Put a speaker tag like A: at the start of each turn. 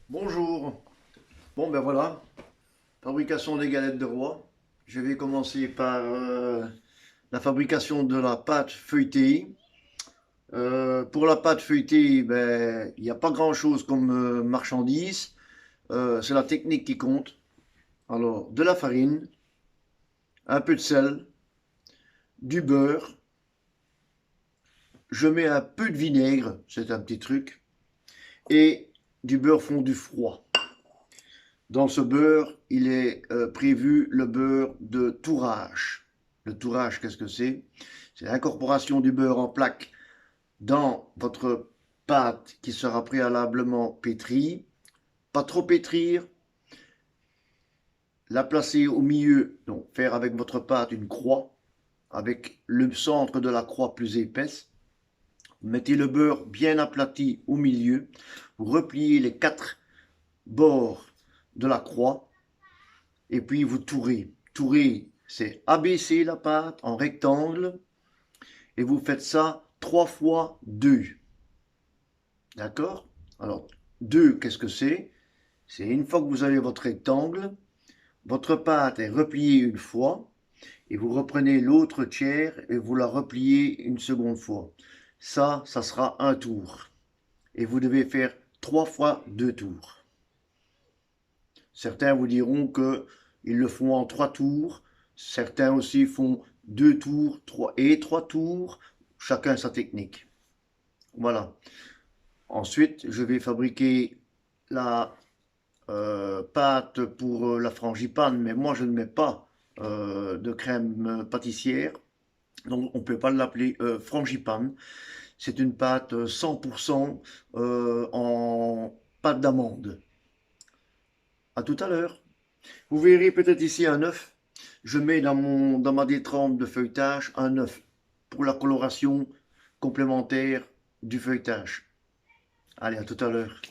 A: Bonjour. Bon ben voilà, fabrication des galettes de roi. Je vais commencer par la fabrication de la pâte feuilletée. Pour la pâte feuilletée, ben il n'y a pas grand-chose comme marchandise. C'est la technique qui compte. Alors de la farine, un peu de sel, du beurre. Je mets un peu de vinaigre, c'est un petit truc, et du beurre fondu froid. Dans ce beurre, il est prévu le beurre de tourrage. Le tourrage, qu'est-ce que c'est? C'est l'incorporation du beurre en plaques dans votre pâte qui sera préalablement pétrie. Pas trop pétrir, la placer au milieu, donc faire avec votre pâte une croix, avec le centre de la croix plus épaisse. Mettez le beurre bien aplati au milieu. Vous repliez les quatre bords de la croix et puis vous tourez. Tourez, c'est abaisser la pâte en rectangle et vous faites ça 3 fois 2. D'accord? Alors, 2, qu'est-ce que c'est? C'est une fois que vous avez votre rectangle, votre pâte est repliée une fois et vous reprenez l'autre tiers et vous la repliez une seconde fois. Ça sera un tour. Et vous devez faire 3 fois 2 tours. Certains vous diront qu'ils le font en 3 tours. Certains aussi font 2 tours, 3 tours. Chacun sa technique. Voilà. Ensuite, je vais fabriquer la pâte pour la frangipane, mais moi je ne mets pas de crème pâtissière, donc on ne peut pas l'appeler frangipane. C'est une pâte 100% en pâte d'amande. À tout à l'heure. Vous verrez peut-être ici un œuf. Je mets dans ma détrempe de feuilletage un œuf pour la coloration complémentaire du feuilletage. Allez, à tout à l'heure.